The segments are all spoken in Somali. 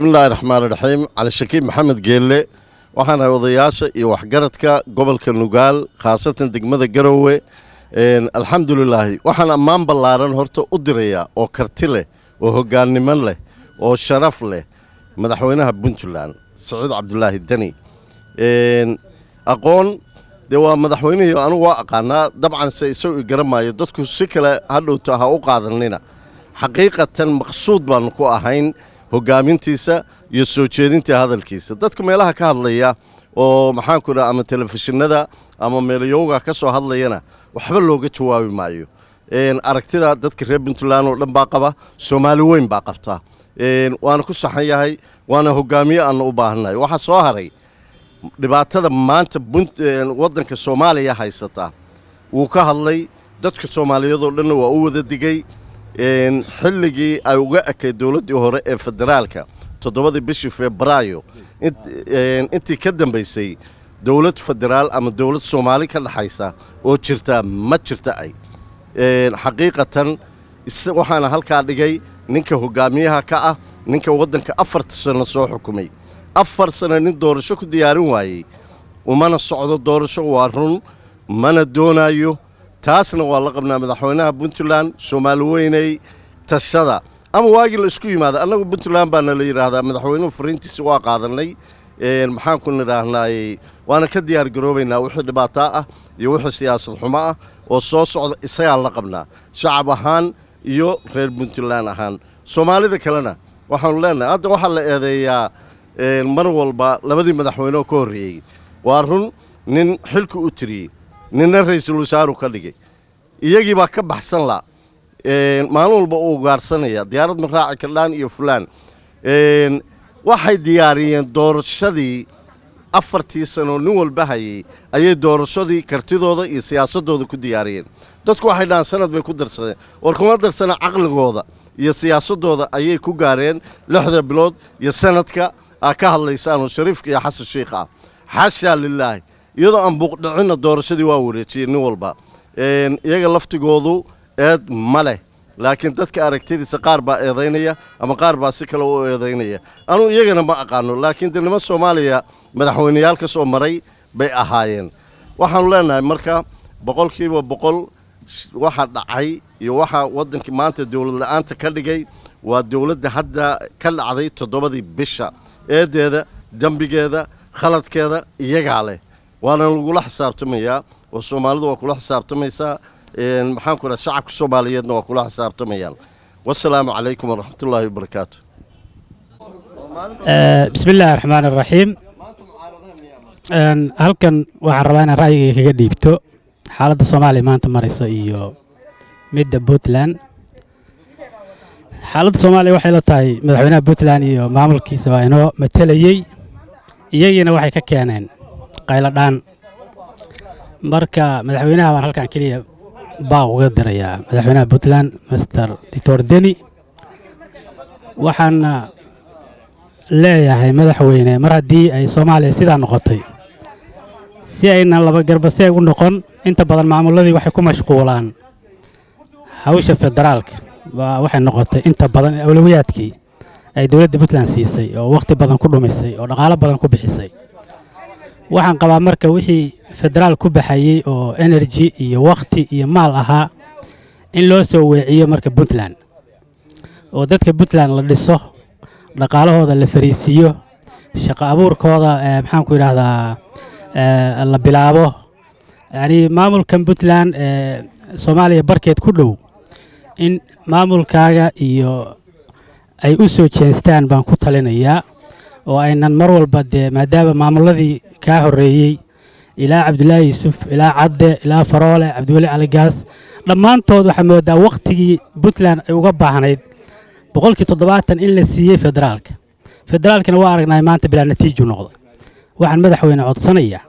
بسم الله الرحمن الرحيم على شكيب محمد جيلي waxaan odayaasha iyo waxgaradka gobolka Nugaal khaasatan degmada Garowe alxamdulillah waxaan ammaan ballaaran horta u dirayaa oo karti leh oo hoggaannimo leh oo sharaf leh madaxweynaha Puntland Saciid Cabdullaahi Dani aqoon de waa madaxweynaha anigu waa aqaanaa dabcan say soo garamaayo dadku si kale hadhowta ha u qaadanina xaqiiqatan maqsuud baan ku ahayn hogaamintiisa iyo soo jeedinta hadalkiisa dadka meelaha ka hadlaya oo maxaan ku raacay ama telefishinada ama meelayowga ka soo hadlayana waxba looga jawaabi maayo aragtida dadka reer Puntland oo dhan baa qaba Soomaali weyn baa qabta waana ku saxan yahay waana hogaamiye aan u baahanahay waxa soo haray dhibaatada maanta wadanka Soomaaliya haysata uu ka hadlay dadka Soomaaliyeed oo dhan waa u wada digay xilligii ay uga akay dawladii hore ee federaalka 7 bishii Febraayo intii ka dambeysay dawlad federaal ama dawlad Soomaali ka dhaxaysa oo jirta ma jirta ay xaqiiqatan waxaana halka dhigay ninka hogaamiyaha ka ah ninka wadanka 4 sano soo xukumay 4 sano nin doorasho ku diyaarin waayay umana socdo doorasho waa run mana doonayo taasna waa la qabnaa madaxweynaha Puntland Soomaali weynay tashada ama waagi la isku yimaado anagu Puntland baan la yiraahdaa madaxweynuhu fariintiisa waa qaadanay maxaan ku niraahnaay waana ka diyaar garoobaynaa wixii dhibaato ah iyo wixii siyaasad xumo ah oo soo socda isaga la qabnaa shacab ahaan iyo reer Puntland ahaan Soomaalida kalena waxaan leenahay hadda waxa la eedeeyaa mar walba labadii madaxweyne oo ka horeeyay waa run nin xilku u tiriyay ninna ra'iisul wasaare ka dhigay iyagii baa ka baxsan la maalin walba uu gaarsanaya diyaarad ma raaci kardaan iyo fulaan waxay diyaariyeen doorashadii 4 sano nin walba hayay ayay doorashadii kartidooda iyo siyaasadooda ku diyaariyeen dadku waxay dhaan sanad bay ku darsadeen war kuma darsana aqligooda iyo siyaasadooda ayay ku gaareen 6 bilood iyo sanadka ka hadlaysaan oo Shariifka iyo Xasan Sheekh xasha lillaah iyadoo aan buuqdhicina doorashadii waa wareejiyeen nin walba iyaga laftigoodu eed male laakiin dadka aragtidiisa qaar baa eedaynaya ama qaar baa si kale u eedaynaya anu iyagana ma aqaano laakiin dalnimo Soomaaliya madaxweynayaal ka soo maray bay ahaayeen waxaan leenahay marka 100% waxa dhacay iyo waxa wadanka maanta dawlad la'aanta ka dhigay waa dawladda hadda ka dhacday 7 bisha eedeeda dambigeeda khaladkeeda iyaga leh waana lagu la xisaabtamayaa oo Soomaalidu waa kula xisaabtamaysaa maxaan ku raacay shacabka Soomaaliyeedna waa kula xisaabtamayaan wassalaamu calaykum waraxmatullaahi wabarakaatuh bismillaahir rahmaanir rahiim halkan waxaan rabaa inaan ra'yigayga kaga dhiibto xaaladda Soomaaliya maanta marayso iyo midda Puntland xaaladda Soomaaliya waxay la tahay madaxweynaha Puntland iyo maamulkiisa waa inoo matalayay iyagina waxay ka keeneen qayladaan marka madaxweynaha waan halkan kaliya baa uga dirayaa madaxweynaha Puntland Mr. Dr. Dani waxaan leeyahay madaxweyne mar haddii ay Soomaaliya sidaa noqotay si ayna laba garbasee u noqon inta badan maamuladii waxay ku mashquulaan hawsha federaalka waxay noqotay inta badan awlawiyaadkii ay dawladda Puntland siisay oo waqti badan ku dhumisay oo dhaqaale badan ku bixisay waxaan qabaa marka wixii federaal ku baxayay oo energy iyo waqti iyo maal ahaa in loo soo weeciyo marka Puntland oo dadka Puntland la dhiso dhaqaalahooda la fariisiyo shaqo abuurkooda maxaan ku yiraahdaa la bilaabo yani maamulkan Puntland Soomaaliya barkeed ku dhow in maamulkaaga iyo ay u soo jeestaan baan ku talinayaa oo aynan mar walba maadaama maamuladii ka horeeyay ilaa Cabdullaahi Yuusuf ilaa Cadde ilaa Faroole Cabdiwali Ali Gaas dhammaantood waxa moodaa waqtigii Puntland ay uga baahnayd 70% in la siiyay federaalkana waa aragnay maanta bilaa natiijo noqday waxaan madaxweyne codsanaya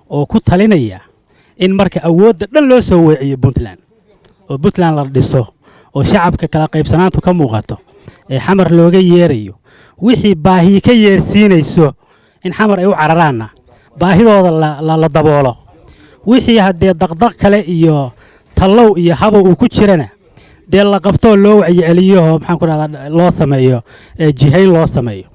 oo ku talinaya in marka awoodda dhan loo soo weeciyo Puntland oo Puntland la dhiso oo shacabka kala qaybsanaantu ka muuqato ee xamar looga yeerayo wixii baahi ka yeersiinayso in xamar ay u cararaana baahidooda la daboolo wixii hadee daqdaq kale iyo tallow iyo habo uu ku jirana dee la qabto loo wacyi celiyo maxaan ku raahdaa loo sameeyo jihayn loo sameeyo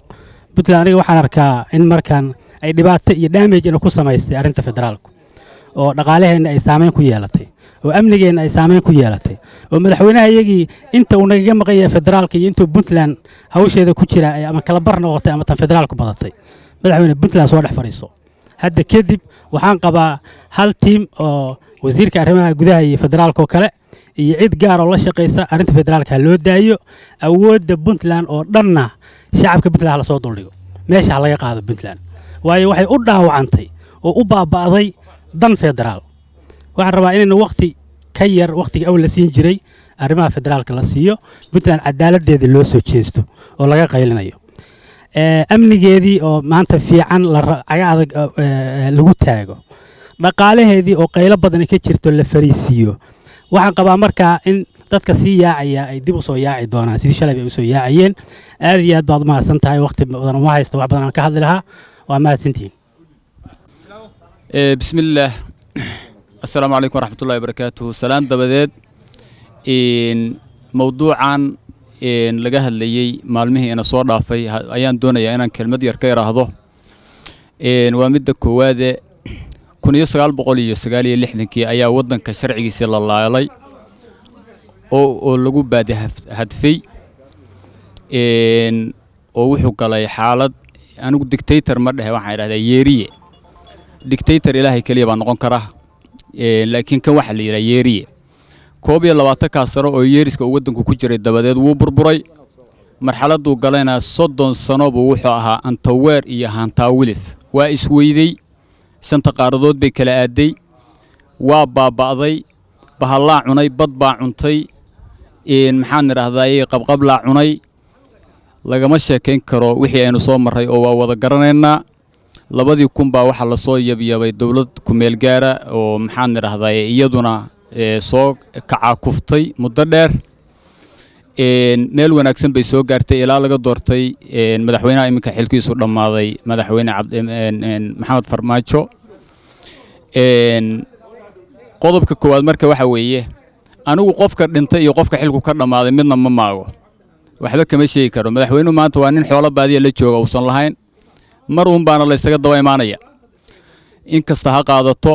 puntland aniga waxaan arkaa in markan ay dhibaato iyo damage ku samaysay arrinta federaalku oo dhaqaalaheena ay saameyn ku yeelatay oo amnigeena ay saameyn ku yeelatay oo madaxweynaha iyagii inta uu naga maqan yahay federaalka iyo intuu puntland hawsheeda ku jira ama kala bar noqotay ama tan federaalku badatay madaxweyne puntland soo dhex fariiso hadda kadib waxaan qabaa hal tiim oo wasiirka arrimaha gudaha iyo federaalka oo kale iyo cid gaar oo la shaqeysa arrinta federaalka loo daayo awoodda puntland oo dhanna shacabka puntland la soo duldhigo meesha laga qaado puntland waayo waxay u dhaawacantay oo u baaba'day dan federaal waxaan rabaa inaynu waqti ka yar waqtiga awl la siin jiray arrimaha federaalka la siiyo puntland cadaaladeeda loo soo jeesto oo laga qaylinayo amnigeedii oo maanta fiican adag lagu taago dhaqaalaheedii oo qaylo badan ka jirto la fariisiyo waxaan qabaa markaa in dadka sii yaacaya ay dib u soo yaaci doonaan sidii shalay ay u soo yaacayeen aad iyo aad baad u mahadsan tahay waqti badan uma haysto wax badan aan ka hadli lahaa waa mahadsantihiin bismillaah assalaamu calaykum waraxmatullahi wabarakaatuhu salaan dabadeed mowduucan laga hadlayey maalmihii ina soo dhaafay ayaan doonayaa inaan kelmad yar ka iraahdo waa midda koowaade 1969 ayaa waddanka sharcigiisii la laalay oo lagu baadi hadfay oo wuxuu galay xaalad anigu dictator ma dhahay waxaan idhahdaa yeeriye dictator ilaahay kaliya baa noqon kara laakiin kan waxa la yiraahdaa yeeriye 22 sano oo yeeriska uu waddanku ku jiray dabadeed wuu burburay marxaladdu galayna 30 sano buu wuxuu ahaa antaweer iyo hantaawilif waa isweyday shanta qaaradood bay kala aaday waa baaba'day bahallaa cunay bad baa cuntay maxaan idhaahdaa qabqablaa cunay lagama sheekayn karo wixii aynu soo maray oo waa wada garanaynaa 2000 baa waxa la soo yabyabay dawlad ku meel gaara oo maxaan idhaahdaa iyaduna soo kacakuftay muddo dheer meel wanaagsan bay soo gaartay ilaa laga doortay madaxweynaha iminka xilkiisu dhammaaday madaxweyne maxamed farmaajo qodobka koowaad marka waxa weeye anigu qofka dhintay iyo qofka xilku ka dhammaaday midna ma maago waxba kama sheegi karo madaxweynuhu maanta waa nin xoolo baadiya la jooga uusan lahayn mar uun baana la isaga daba imaanaya inkasta ha qaadato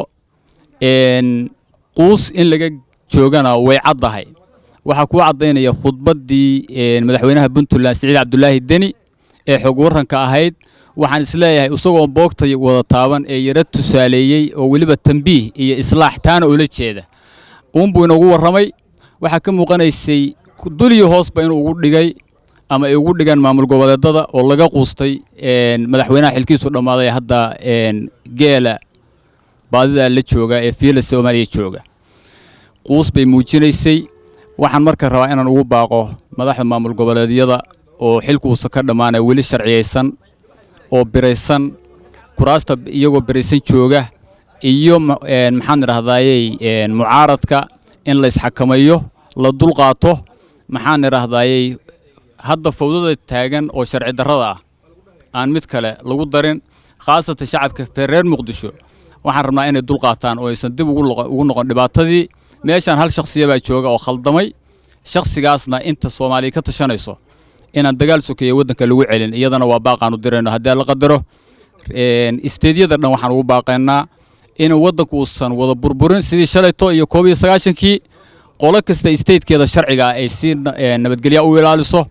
quus in laga joogana way caddahay waxaa ku cadaynaya khudbaddii madaxweynaha puntland siciid cabdulaahi deni ee xog waranka ahayd waxaan isleeyahay isagoo boogtay wada taaban ee yara tusaaleeyey oo weliba tambiih iyo islaax taana ula jeeda uunbuu inagu warramay waxaa ka muuqanaysay duliyo hoosba inuu ugu dhigay ama ay ugu dhigaan maamul goboleedada oo laga quustay madaxweynaha xilkiisu dhammaaday hadda geela baadida la jooga ee fiila Soomaaliya jooga quus bay muujinaysay waxaan marka rabaa inaan ugu baaqo madaxda maamul goboleedyada oo xilkuusa ka dhamaanay weli sharciyeysan oo biraysan kuraasta iyagoo biraysan jooga iyo maxaan idhahdaayay mucaaradka in la isxakamayo la dulqaato maxaan idhahdaayay hadda fawdada taagan oo sharci darrada ah aan mid kale lagu darin khaasatan shacabka reer Muqdisho waxaan rabnaa inay dulqaataan oo aysan dib ugu noqon dhibaatadii meeshan hal shakhsiya baa jooga oo khaldamay shakhsigaasna inta Soomaaliya ka tashanayso inaan dagaal sokeeyo waddanka lagu celin iyadana waa baaqaan u dirayno haddii la qadaro isteediyada dhan waxaan ugu baaqaynaa in waddanku uusan wada burburin sidii shalayto iyo 19 qolo kasta isteedkeeda sharciga ay si nabadgelyo u ilaaliso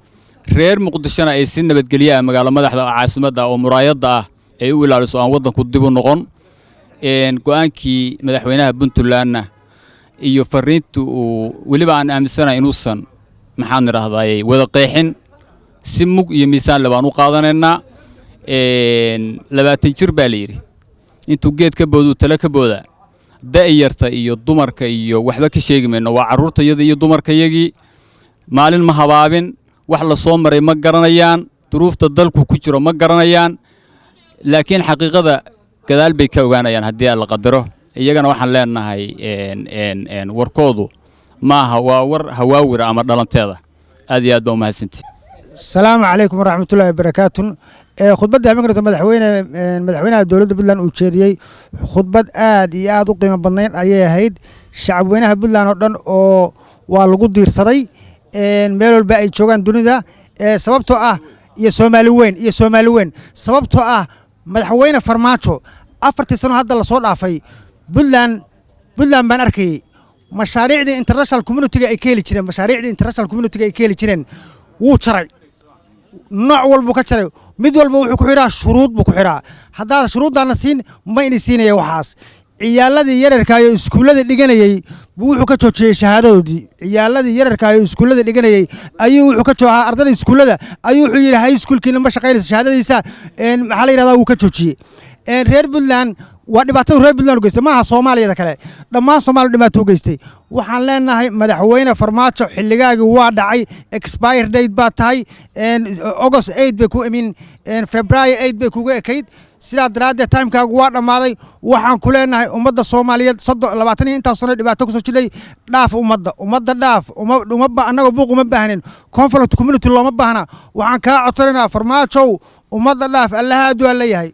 reer Muqdishona ay si nabadgelyo magaalo madaxda caasimadda oo muraayada ah ay u ilaaliso aan waddanku dib u noqon go'aankii madaxweynaha Puntlandna iyo fariintu waliba aan aaminsanahay inuusan maxaan idhahdaayay wada qeexin si mug iyo miisaan labaan u qaadanaynaa 20 jir baa la yiri intuu geed ka boodo tala ka booda da'yarta iyo dumarka iyo waxba ka sheegimayno waa caruurtayada iyo dumarkayagii maalin ma habaabin wax la soo maray ma garanayaan duruufta dalku ku jiro ma garanayaan laakiin xaqiiqada gadaal bay ka ogaanayaan haddii la qadaro iyagana waxaan leenahay warkoodu maaha waa war hawaawir ama dhalanteeda aad iyo aad baa u mahadsantihiin السلام عليكم ورحمة الله وبركاته خطبة عمرة مدحوينها دولة بلدان وجديي خطبة آد وقيمة بنين أيه هيد شعبوينها بلدان أردن والقدير صدي ميلو الباقي شوغان دوني دا سببتو iyo Soomaali weyn sababtoo ah madaxweyne farmaajo 4 sano hadda la soo dhaafay Puntland baan arkay mashaariicda international community ay keeli jireen wuu jaray nooc walba ka jaray mid walba wuxuu ku xiraa shuruud buu ku xiraa hadaa shuruudana siin ma in siinaya waxaas ciyaaladii yararka ay iskuulada dhiganayay wuxuu ka joojiyay shahaadadoodii ciyaaladii yararka ay iskuulada dhiganayay ayuu wuxuu ka joojiyay ardayda iskuulada ayuu wuxuu yiri high schoolkiina ma shaqeynayso shahaadadiisa maxaa la yiraahdaa uu ka joojiyay reer Puntland waa dhibaato reer Puntland u geystay maaha Soomaaliyada kale dhammaan Soomaaliya dhibaato u geystay waxaan leenahay madaxweyne farmaajo xilligaagi waa dhacay expire date baa tahay August 8 bay ku imin February 8 bay kugu ekayd sidaa daraaddeed timekaagu waa dhammaaday waxaan ku leenahay ummadda Soomaaliyeed 20 intaas sano dhibaato ku soo jiray dhaaf ummadda dhaaf annaga buuq uma baahnin conflict community looma baahna waxaan ka codsanaynaa farmaajo ummadda dhaaf allaha aadu leeyahay